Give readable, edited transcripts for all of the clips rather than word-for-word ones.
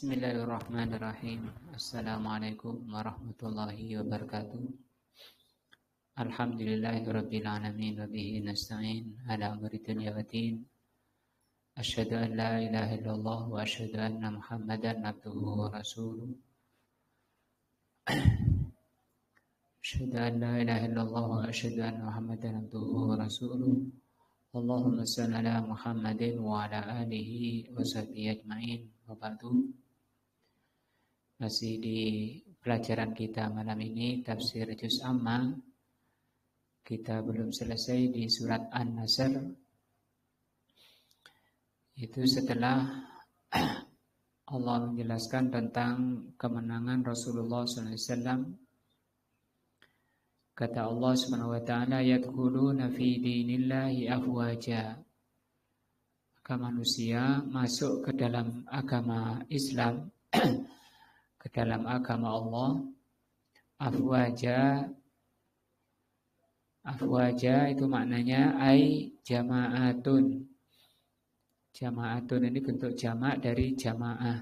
Bismillahirrahmanirrahim. Assalamualaikum warahmatullahi wabarakatuh. Alhamdulillahirabbil alamin wa bihi nasta'in ala amri dunya waddin. Asyhadu an la ilaha illallah wa asyhadu anna Muhammadan abduhu wa rasuluh. Asyhadu an la ilaha illallah wa asyhadu anna Muhammadan abduhu wa rasuluh. Allahumma shalli ala Muhammadin wa ala alihi wa sahbihi ajma'in. Wa ba'du. Masih di pelajaran kita malam ini tafsir juz amma. Kita belum selesai di surat An-Nasr. Itu setelah Allah menjelaskan tentang kemenangan Rasulullah SAW. Kata Allah Subhanahu wa taala, yadkhuluna fi dinillahi afwaja. Maka manusia masuk ke dalam agama Islam, ke dalam agama Allah, afwaja. Afwaja itu maknanya ai jama'atun. Jama'atun ini bentuk jamak dari jamaah.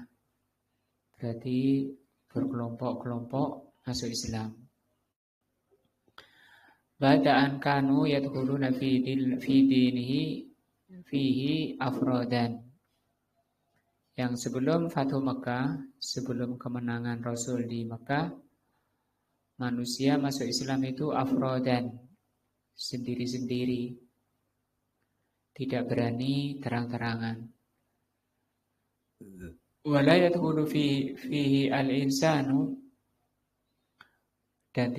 Berarti berkelompok-kelompok masuk Islam. Bada'an kanu yadkhuluna fi dinihi fihi afrodan. Yang sebelum Fathu Mekah, sebelum kemenangan Rasul di Mekah, manusia masuk Islam itu afrodan, sendiri-sendiri, tidak berani terang-terangan. Wala yadkhulu fihi al-insanu, dan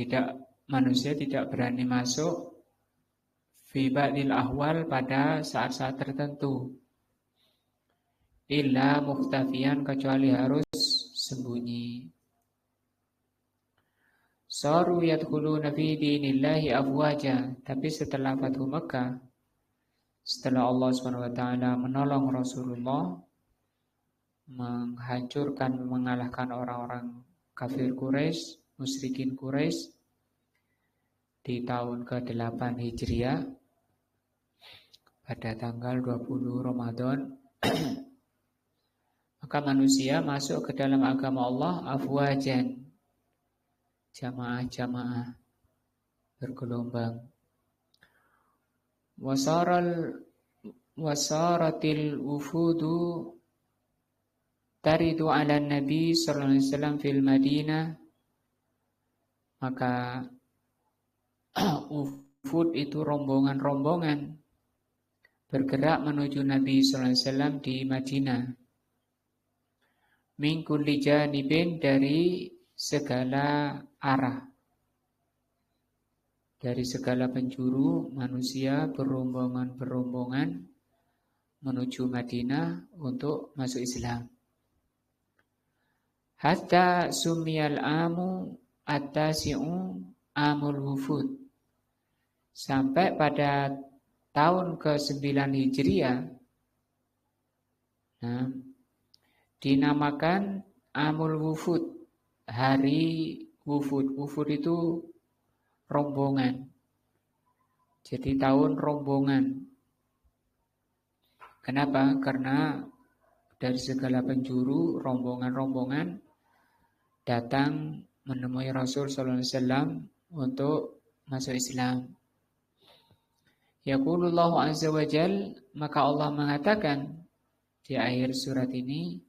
manusia tidak berani masuk fi ba'dil ahwal pada saat-saat tertentu. Illa mukhtafiyan, kecuali harus sembunyi. Saru yadkhuluna fi dinillahi afwaja. Tapi setelah Fathu Makkah, setelah Allah SWT menolong Rasulullah, menghancurkan, mengalahkan orang-orang kafir Quraisy, musyrikin Quraisy, di tahun ke-8 Hijriah, pada tanggal 20 Ramadan, maka manusia masuk ke dalam agama Allah afwajan, jamaah-jamaah, bergelombang. Wasaratil wufudu taridu ala Nabi sallallahu alaihi wasallam fil Madinah. Maka wufud itu rombongan-rombongan bergerak menuju Nabi sallallahu alaihi wasallam di Madinah. Min kulli janibin, dari segala arah. Dari segala penjuru manusia berombongan-berombongan menuju Madinah untuk masuk Islam. Hatta sumiyal amu at-tasi'u amul wufud. Sampai pada tahun ke-9 Hijriah, dinamakan amul wufud, hari wufud. Wufud itu rombongan. Jadi tahun rombongan. Kenapa? Karena dari segala penjuru rombongan-rombongan datang menemui Rasul sallallahu alaihi wasallam untuk masuk Islam. Yaqulullahu azza wa jal, maka Allah mengatakan di akhir surat ini,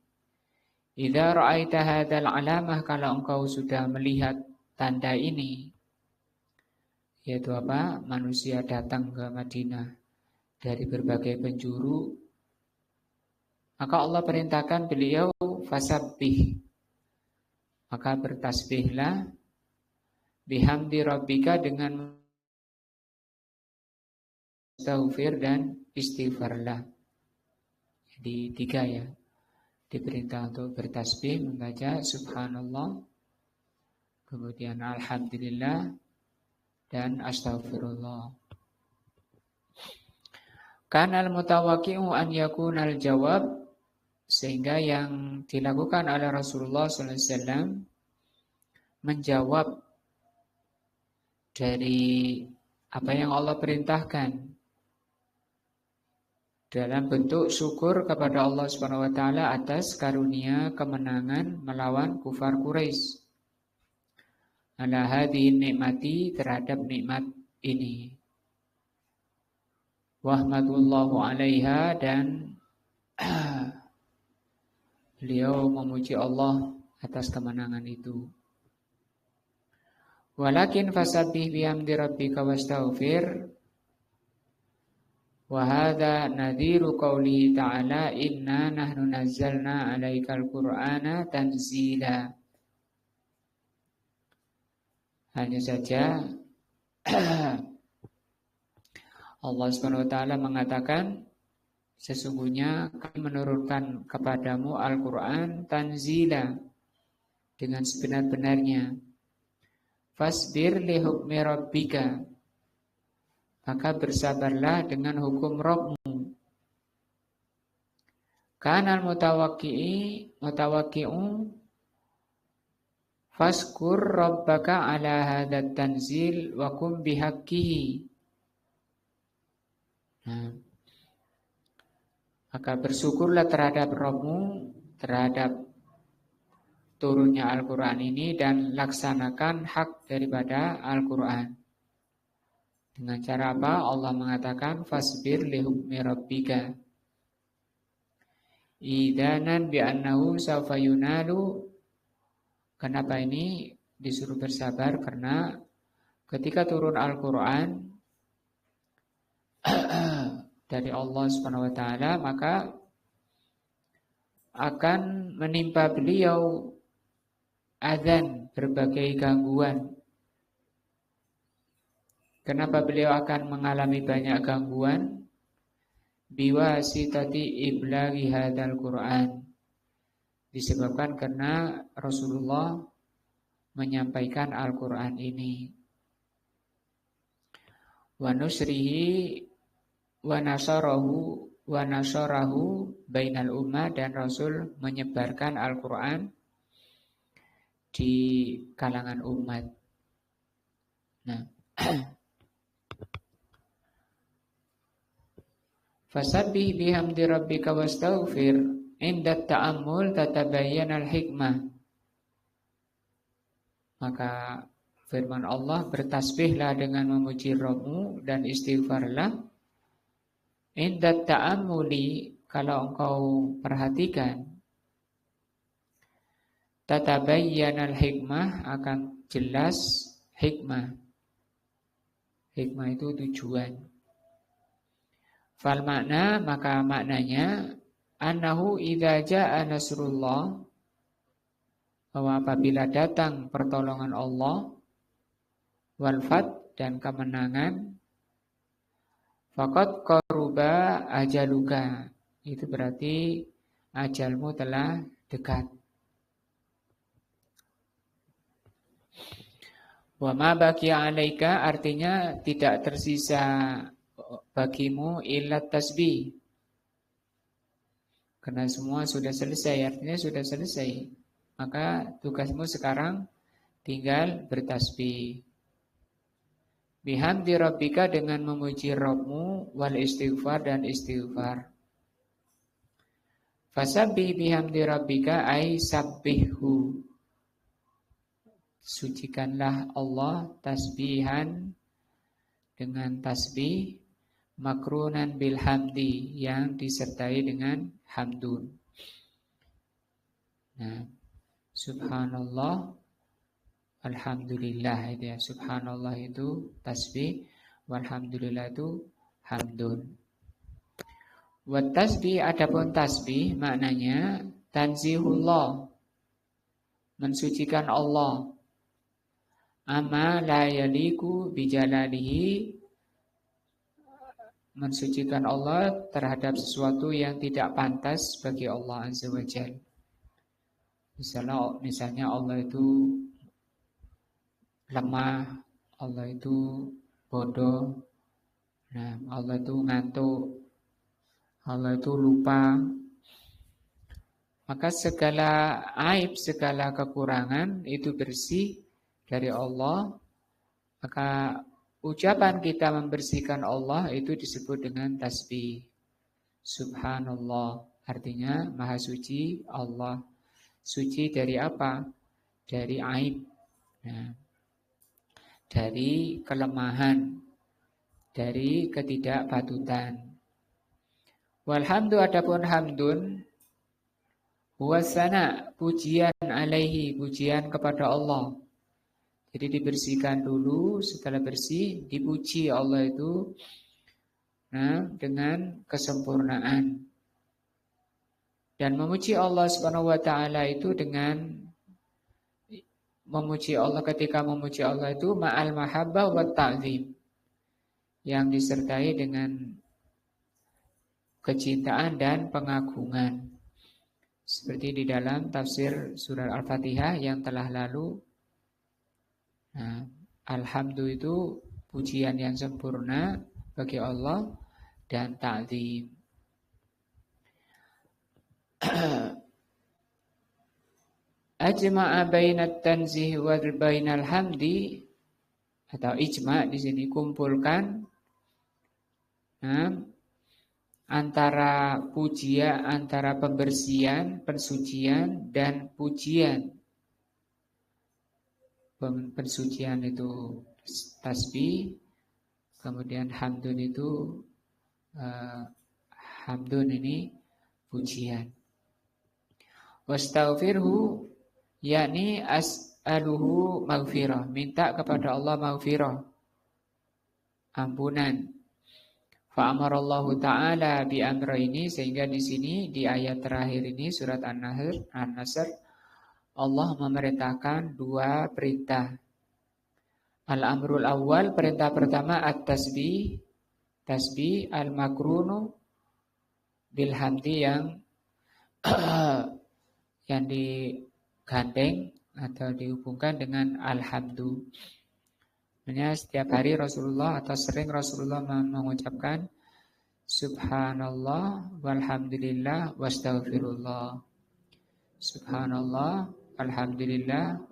idza ra'aita hadzal alamah, kalau engkau sudah melihat tanda ini, yaitu apa? Manusia datang ke Madinah dari berbagai penjuru, maka Allah perintahkan beliau fasabbih, maka bertasbihlah, bihamdi rabbika, dengan istighfar dan istighfarlah. Jadi 3 ya. Diperintah untuk bertasbih, membaca subhanallah, kemudian alhamdulillah, dan astaghfirullah. Kanal mutawaqqi'u an yakunal jawab, sehingga yang dilakukan oleh Rasulullah SAW menjawab dari apa yang Allah perintahkan. dalam bentuk syukur kepada Allah Subhanahu wa taala atas karunia kemenangan melawan kufar Quraisy. Ala hadhihi nikmati, terhadap nikmat ini. Wahmadullahu alaiha, dan beliau memuji Allah atas kemenangan itu. Walakin fasabbih bihamdi rabbika wastaghfir. Wa hadza nadhiru qoulihi ta'ala inna nahnu nazzalna 'alaikal qur'ana tanzila. Hanya saja Allah Subhanahu wa taala mengatakan, sesungguhnya kami menurunkan kepadamu Al-Qur'an tanzila, dengan sebenar-benarnya. Fasbir li hukmi rabbika, maka bersabarlah dengan hukum Rabbmu. Kanal mutawakki'u faskur rabbaka ala hadat tanzil wa kum bihaqqihi. Nah, maka bersyukurlah terhadap Rabbmu, terhadap turunnya Al-Quran ini, dan laksanakan hak daripada Al-Quran. Dengan cara apa? Allah mengatakan fasbir li hukmi rabbika idanan bi'annahu sawfa yunalu. Kenapa ini disuruh bersabar? Karena ketika turun Al-Quran dari Allah Subhanahu wa taala, maka akan menimpa beliau adzan, berbagai gangguan. Kenapa beliau akan mengalami banyak gangguan? Biwasitati iblaghi hadzal Qur'an. Disebabkan karena Rasulullah menyampaikan Al-Qur'an ini. Wa nusrihi wa nasarahu bainal ummah, dan Rasul menyebarkan Al-Qur'an di kalangan umat. Nah, fasabbih bihamdi rabbika wastaghfir inda ta'ammul tatabayyana al-hikmah. Maka firman Allah, bertasbihlah dengan memuji Rabbmu dan istighfarlah. Inda ta'ammuli, kalau engkau perhatikan, tatabayyana al-hikmah, akan jelas hikmah. Hikmah itu tujuan. Fal makna, maka maknanya annahu idza jaa nasrullah, bahwa apabila datang pertolongan Allah, wal fath, dan kemenangan, faqad qaruba ajaluka, itu berarti ajalmu telah dekat. Wa ma baqiya 'alaika, artinya tidak tersisa bagimu illa tasbih. Karena semua sudah selesai, artinya sudah selesai. Maka tugasmu sekarang tinggal bertasbih. Bihamdi rabbika, dengan memuji Rabbmu, wal istighfar, dan istighfar. Fasabbih bihamdi rabbika ay sabbihhu. Sucikanlah Allah tasbihan dengan tasbih, makrunan bil hamdi, yang disertai dengan hamdun. Nah, subhanallah, alhamdulillah, itu ya. Subhanallah itu tasbih, walhamdulillah itu hamdun. Wa tasbih, adapun tasbih maknanya tanzihullah, mensucikan Allah. Amma la yaliku bijalalihi, mensucikan Allah terhadap sesuatu yang tidak pantas bagi Allah Azza wa Jalla. Misalnya Allah itu lemah, Allah itu bodoh, nah, Allah itu ngantuk, Allah itu lupa. Maka segala aib, segala kekurangan itu bersih dari Allah. Maka ucapan kita membersihkan Allah itu disebut dengan tasbih. Subhanallah artinya maha suci Allah. Suci dari apa? Dari aib. Nah, dari kelemahan, dari ketidakpatutan. Walhamdu adapun hamdun huwasana pujian alaihi, pujian kepada Allah. Jadi dibersihkan dulu, setelah bersih dipuji Allah itu dengan kesempurnaan. Dan memuji Allah Subhanahu wa taala itu dengan memuji Allah, ketika memuji Allah itu ma'al mahabbah wa ta'zim, yang disertai dengan kecintaan dan pengagungan. Seperti di dalam tafsir surah Al-Fatihah yang telah lalu. Nah, alhamdulillah itu pujian yang sempurna bagi Allah dan ta'zim. Ajma'a bainat tanzih wa bainal hamdi, atau ijma' di sini kumpulkan antara pujian, antara pembersihan, pensucian dan pujian. Pensucian itu tasbih, kemudian hamdun itu hamdun ini pujian. Wastaghfirhu yakni as'aluhu maghfirah, minta kepada Allah maghfirah, ampunan. Fa'amarallahu ta'ala bi amrayni, sehingga di sini di ayat terakhir ini surat An-Nasr Allah memerintahkan dua perintah. Al-amrul awal, perintah pertama at-tasbih, tasbih al-makrunu bil hamdi, yang digandeng atau dihubungkan dengan alhamdu. Makanya setiap hari Rasulullah atau sering Rasulullah mengucapkan Subhanallah walhamdulillah wastaghfirullah. Subhanallah alhamdulillah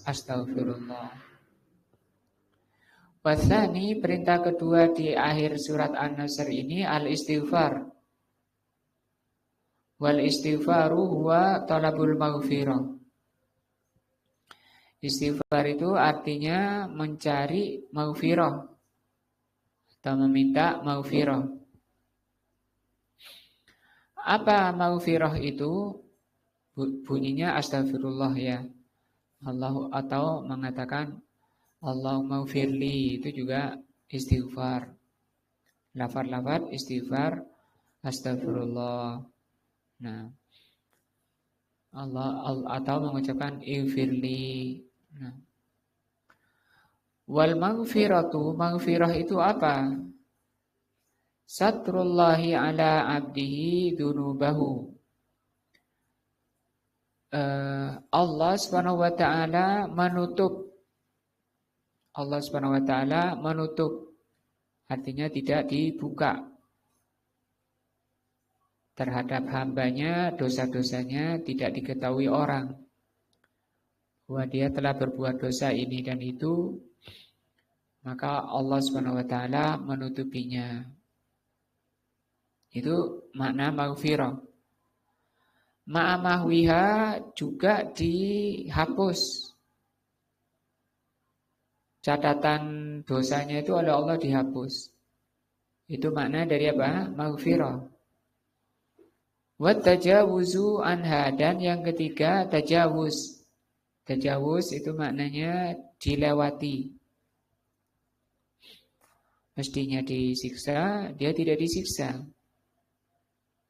astaghfirullah. Wathani, perintah kedua di akhir surat An-Nasr ini al-istighfar. Wal istighfaru huwa talabul maghfirah. Istighfar itu artinya mencari maghfirah atau meminta maghfirah. Apa maghfirah itu? Bunyinya astagfirullah ya. Allah, atau mengatakan Allahumma ghfirli, itu juga istighfar. Lafaz-lafaz istighfar astagfirullah. Nah, Allah atau mengucapkan ighfirli. Nah. Wal maghfiratu, maghfirah itu apa? Satrullahi ala abdihi dunubahu. Allah Subhanahu wa taala menutup. Allah Subhanahu wa taala menutup, artinya tidak dibuka terhadap hambanya, dosa-dosanya tidak diketahui orang, bahwa dia telah berbuat dosa ini dan itu, maka Allah Subhanahu wa taala menutupinya. Itu makna maghfirah. Ma'amahwiha juga dihapus. Catatan dosanya itu oleh Allah dihapus. Itu makna dari apa? Maghfirah. Wa tajawuzu anha, dan yang ketiga tajawuz. Tajawuz itu maknanya dilewati. Mestinya disiksa, dia tidak disiksa.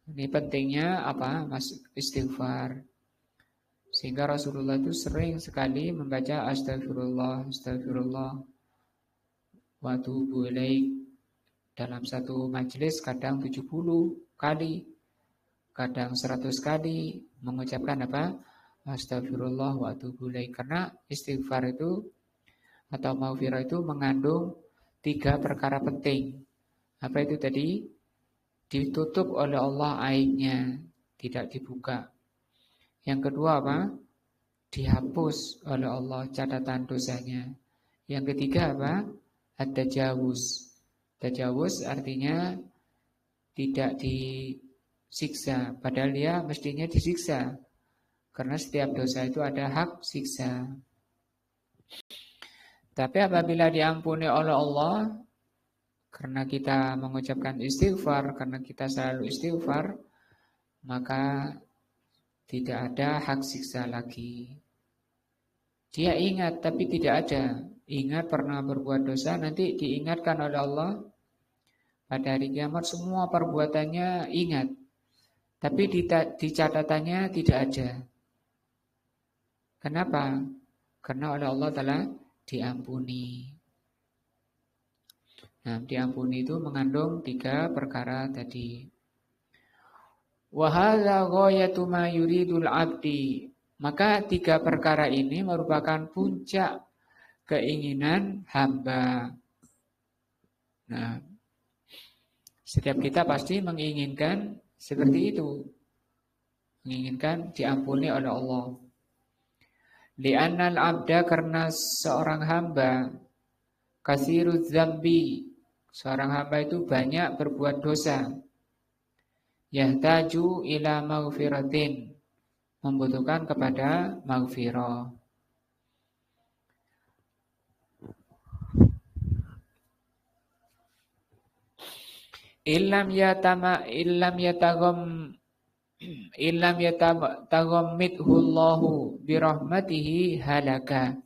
Ini pentingnya apa? Istighfar. Sehingga Rasulullah itu sering sekali membaca astagfirullah, astagfirullah wa atubu ilaik. Dalam satu majelis kadang 70 kali, kadang 100 kali mengucapkan apa? Astagfirullah wa atubu ilaik. Karena istighfar itu atau maghfirah itu mengandung 3 perkara penting. Apa itu tadi? Ditutup oleh Allah aibnya, tidak dibuka. Yang kedua apa? Dihapus oleh Allah catatan dosanya. Yang ketiga apa? At-tajawuz. Tajawuz artinya tidak siksa. Padahal dia mestinya disiksa. Karena setiap dosa itu ada hak siksa. Tapi apabila diampuni oleh Allah, karena kita mengucapkan istighfar, karena kita selalu istighfar, maka tidak ada hak siksa lagi. Dia ingat tapi tidak ada. Ingat pernah berbuat dosa, nanti diingatkan oleh Allah. Pada hari kiamat semua perbuatannya ingat. Tapi di catatannya tidak ada. Kenapa? Karena oleh Allah telah diampuni. Nah, diampuni itu mengandung 3 perkara tadi. Wa hadza ghayatu ma yuridul 'abdi. Maka 3 perkara ini merupakan puncak keinginan hamba. Nah, setiap kita pasti menginginkan seperti itu. Menginginkan diampuni oleh Allah. Li'annal 'abda, karena seorang hamba kasiruz dzambi, seorang hamba itu banyak berbuat dosa. Yahtaju ila maghfiratin, membutuhkan kepada maghfirah. Illam yataghammidhu Allahu birahmatihi halaka.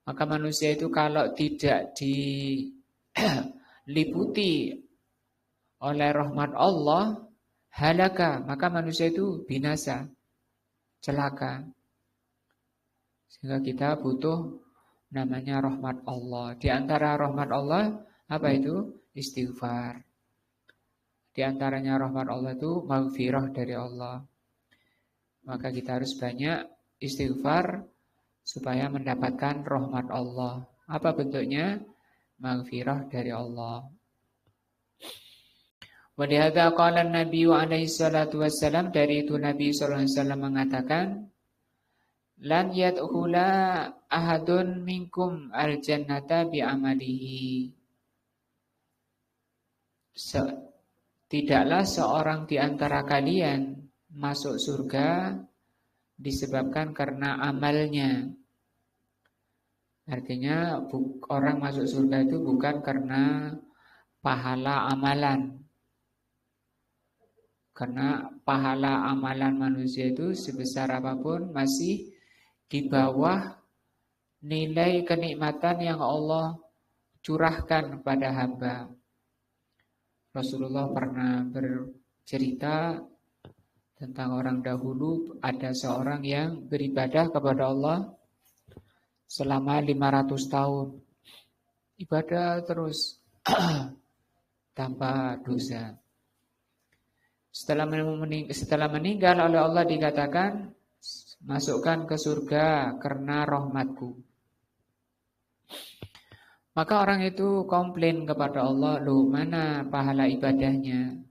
Maka manusia itu kalau tidak diliputi oleh rahmat Allah, halaka, maka manusia itu binasa, celaka. Sehingga kita butuh namanya rahmat Allah. Di antara rahmat Allah, apa itu? Istighfar. Di antaranya rahmat Allah itu maghfirah dari Allah. Maka kita harus banyak istighfar supaya mendapatkan rahmat Allah. Apa bentuknya? Maghfirah dari Allah. Wa lihadza qala an-nabiy alaihi salatu wassalam, dari itu Nabi sallallahu alaihi wasallam mengatakan, lan yadkhula ahadun minkum al-jannata bi amalihi. Tidaklah seorang di antara kalian masuk surga disebabkan karena amalnya. Artinya orang masuk surga itu bukan karena pahala amalan. Karena pahala amalan manusia itu sebesar apapun masih di bawah nilai kenikmatan yang Allah curahkan kepada hamba. Rasulullah pernah bercerita tentang orang dahulu, ada seorang yang beribadah kepada Allah selama 500 tahun. Ibadah terus tanpa dosa. Setelah meninggal oleh Allah dikatakan, masukkan ke surga karena rahmatku. Maka orang itu komplain kepada Allah, loh mana pahala ibadahnya?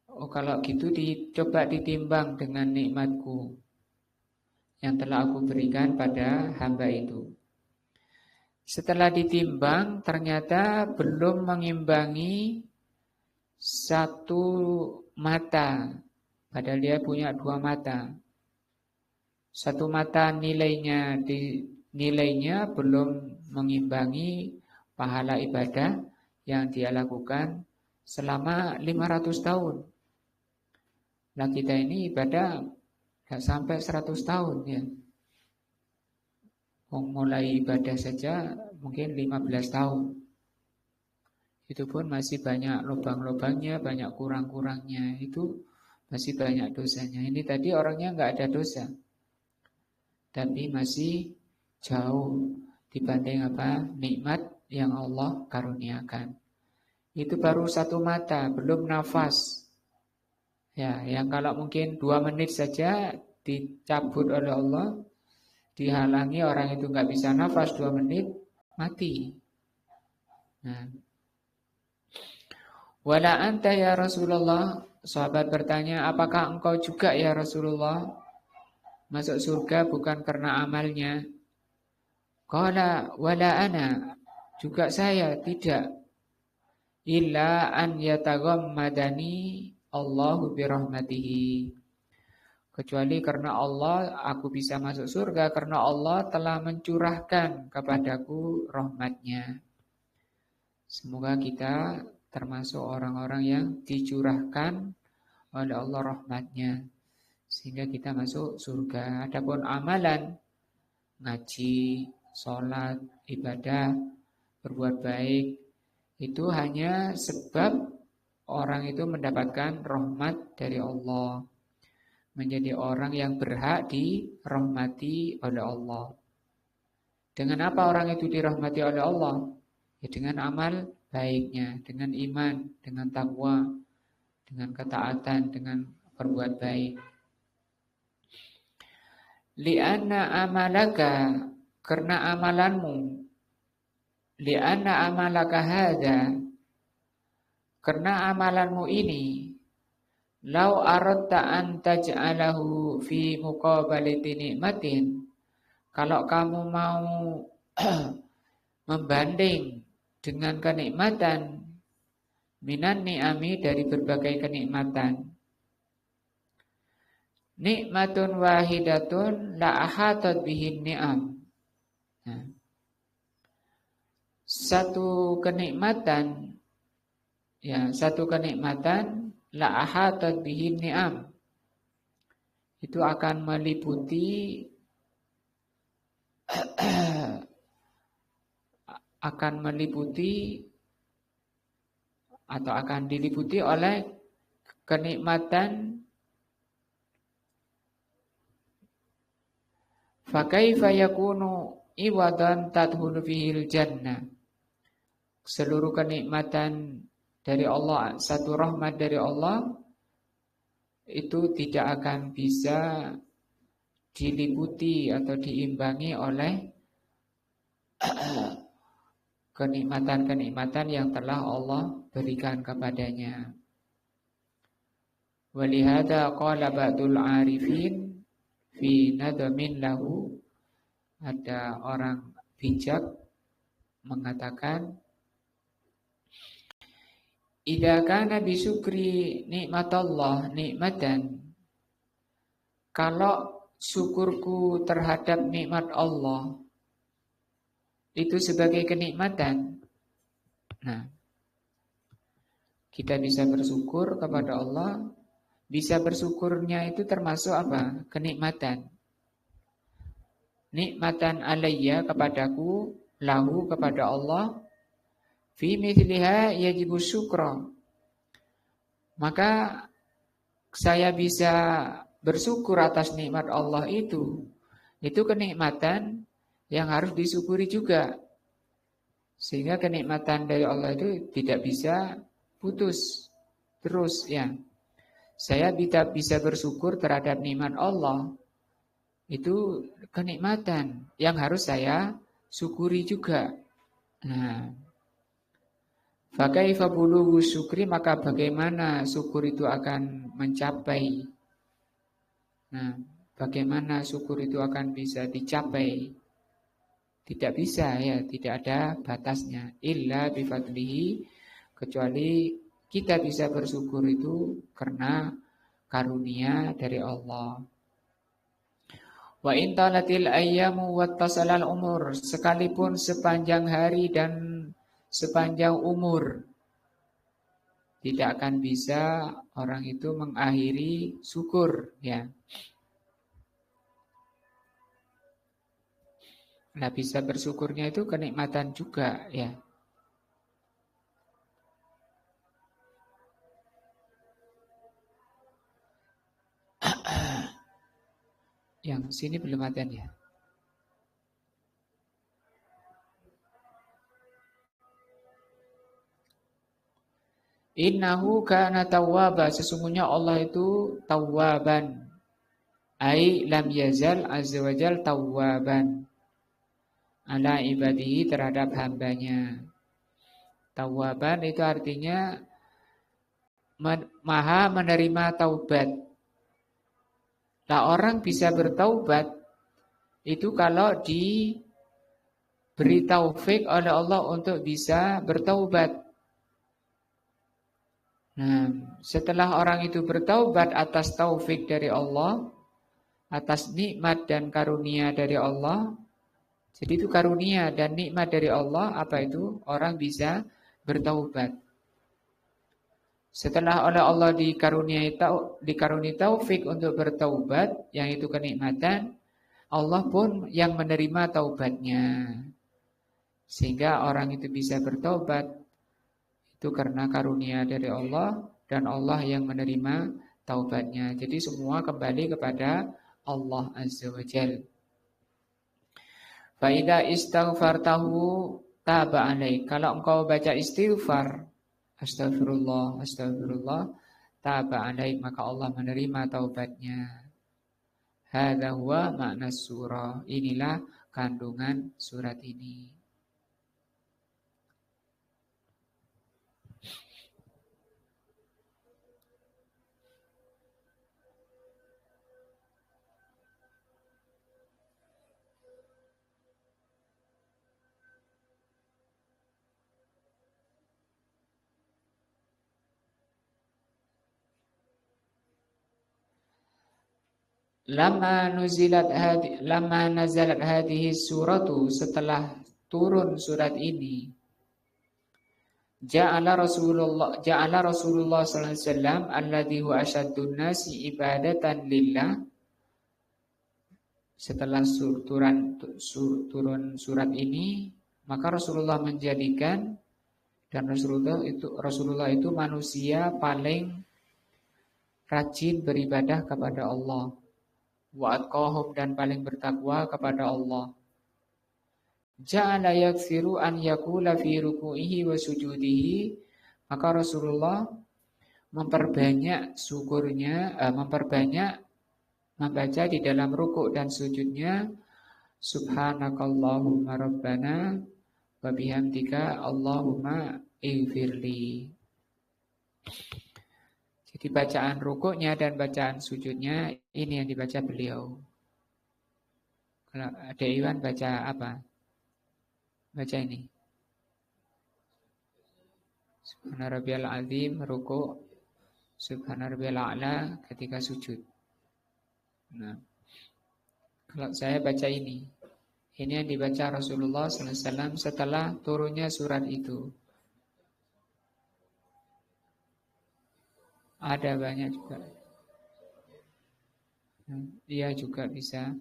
Oh kalau gitu coba ditimbang dengan nikmatku yang telah aku berikan pada hamba itu. Setelah ditimbang ternyata belum mengimbangi 1 mata. Padahal dia punya 2 mata. 1 mata nilainya belum mengimbangi pahala ibadah yang dia lakukan selama 500 tahun. Nah kita ini ibadah gak sampai 100 tahun ya. Mulai ibadah saja mungkin 15 tahun. Itu pun masih banyak lubang-lubangnya, banyak kurang-kurangnya. Itu masih banyak dosanya. Ini tadi orangnya gak ada dosa. Tapi masih jauh dibanding nikmat yang Allah karuniakan. Itu baru 1 mata, belum nafas. Ya, yang kalau mungkin 2 menit saja dicabut oleh Allah, dihalangi orang itu nggak bisa nafas 2 menit, mati. Nah, wala anta ya Rasulullah, sahabat bertanya, apakah engkau juga ya Rasulullah masuk surga bukan karena amalnya? Qala wala ana, juga saya tidak. illa an yataghammadani Allahu birahmatihi. Kecuali karena Allah aku bisa masuk surga karena Allah telah mencurahkan kepadaku rahmatnya. Semoga kita termasuk orang-orang yang dicurahkan oleh Allah rahmatnya sehingga kita masuk surga. Adapun amalan ngaji, sholat, ibadah, berbuat baik itu hanya sebab orang itu mendapatkan rahmat dari Allah, menjadi orang yang berhak dirahmati oleh Allah. Dengan apa orang itu dirahmati oleh Allah? Ya dengan amal baiknya, dengan iman, dengan takwa, dengan ketaatan, dengan berbuat baik. Li'anna amalaka, karena amalanmu. Li'anna amalaka hadha, karena amalanmu ini. Lau aradta an taj'alahu fi muqabalati nikmatin, kalau kamu mau membanding dengan kenikmatan minan ni'ami, dari berbagai kenikmatan. Nikmatun wahidatun la ahatat bihin ni'am. Nah, satu kenikmatan la ahatat bihin ni'am, itu akan meliputi atau akan diliputi oleh kenikmatan. Fakaifa yakunu iwadan tadhulu fihil jannah. Seluruh kenikmatan dari Allah, satu rahmat dari Allah, itu tidak akan bisa diliputi atau diimbangi oleh kenikmatan-kenikmatan yang telah Allah berikan kepadanya. Walihada qala ba'dul arifin fi nadamin lahu, ada orang bijak mengatakan, idza kana bisukri nikmatallah nikmatan, kalau syukurku terhadap nikmat Allah itu sebagai kenikmatan. Nah, kita bisa bersyukur kepada Allah. Bisa bersyukurnya itu termasuk apa? Kenikmatan. Nikmatan alayya, kepadaku, lahu, kepada Allah. Fi mithliha yajibu syukra. Maka saya bisa bersyukur atas nikmat Allah itu. Itu kenikmatan yang harus disyukuri juga. Sehingga kenikmatan dari Allah itu tidak bisa putus terus ya. Saya bisa bersyukur terhadap nikmat Allah. Itu kenikmatan yang harus saya syukuri juga. Nah, fakaifa bulughu syukri, maka bagaimana syukur itu akan mencapai. Nah, bagaimana syukur itu akan bisa dicapai? Tidak bisa ya, tidak ada batasnya. Illa bifadlihi, kecuali kita bisa bersyukur itu karena karunia dari Allah. Wa in talatil ayyamu wattasalal umur, sekalipun sepanjang hari dan sepanjang umur, tidak akan bisa orang itu mengakhiri syukur ya. Nah, bisa bersyukurnya itu kenikmatan juga ya. Yang sini belum ada ya. Innahu kana tawwaba, sesungguhnya Allah itu tawwaban. Ai lam yazal azza wajal tawwaban ala ibadihi, terhadap hambanya. Tawwaban itu artinya maha menerima taubat. Nah, orang bisa bertaubat itu kalau diberi taufik oleh Allah untuk bisa bertaubat. Nah, setelah orang itu bertaubat atas taufik dari Allah, atas nikmat dan karunia dari Allah. Jadi itu karunia dan nikmat dari Allah, apa itu? Orang bisa bertaubat. Setelah oleh Allah dikaruniai taufik untuk bertaubat, yang itu kenikmatan, Allah pun yang menerima taubatnya. Sehingga orang itu bisa bertaubat, itu karena karunia dari Allah dan Allah yang menerima taubatnya. Jadi semua kembali kepada Allah Azza wa Jalla. Faida istaghfartahu taba alaik. Kalau engkau baca istighfar, astagfirullah, astagfirullah, taba alaik, maka Allah menerima taubatnya. Hadza huwa makna surah. Inilah kandungan surat ini. Lama nazalat hadhihi suratu, setelah turun surat ini, ja'ala Rasulullah sallallahu alaihi wasallam alladhi huwa asyaddun nasi ibadatan lillah. Setelah turun surat ini, maka Rasulullah menjadikan, dan Rasulullah itu manusia paling rajin beribadah kepada Allah. Wa atqahum, dan paling bertakwa kepada Allah. Ja'ala yaksiru an yakula fi ruku'ihi wa sujudihi, maka Rasulullah memperbanyak membaca di dalam rukuk dan sujudnya, subhanakallahumma rabbana wa bihamdika Allahumma ighfirli. Jadi bacaan rukuknya dan bacaan sujudnya ini yang dibaca beliau. Kalau ada Iwan baca apa? Baca ini. Subhana rabbiyal azim rukuk, subhana rabbiyal a'la ketika sujud. Nah, kalau saya baca ini yang dibaca Rasulullah SAW setelah turunnya surat itu. Ada banyak juga. Dia juga bisa.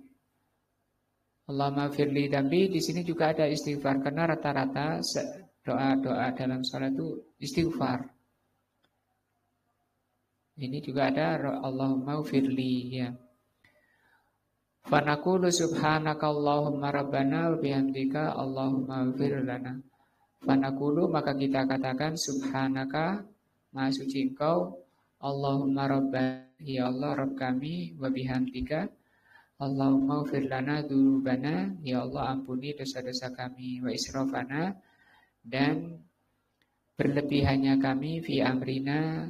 Allahumma firli, tapi di sini juga ada istighfar karena rata-rata doa-doa dalam salat itu istighfar. Ini juga ada Allahumma firli, ya. Fanaqulu subhanaka Allahumma rabbana wa bihamdika Allahumma ighfir lana. Fanaqulu, maka kita katakan subhanaka, maha suci Engkau, Allahumma rabbana, ya Allah Rabb kami, wa bihamdika Allahumma ighfir lana dzunubana, ya Allah ampuni dosa-dosa kami, wa israfana, dan berlebihannya kami, fi amrina,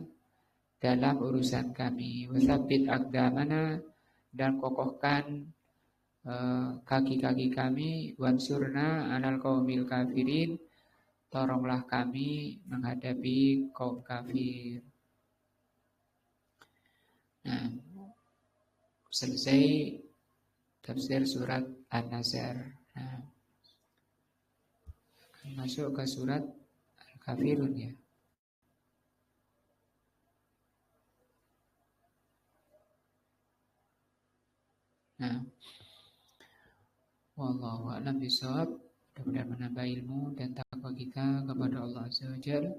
dalam urusan kami, wa tsabbit aqdamana, dan kokohkan kaki-kaki kami, wansurna alal qaumil kafirin, tolonglah kami menghadapi kaum kafir. Nah, selesai tafsir surat An-Nasr. Nah, masuk ke surat Al-Kafirun, ya. Nah, wallahu a'lam bishawab. Mudah-mudahan menambah ilmu dan takwa kita kepada Allah Azza wa Jalla.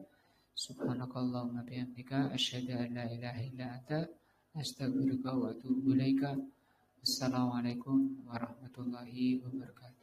Subhanakallahumma bihamdika asyhadu an la ilaha illa anta astaghfiruka wa atubu ilaika. Assalamualaikum warahmatullahi wabarakatuh.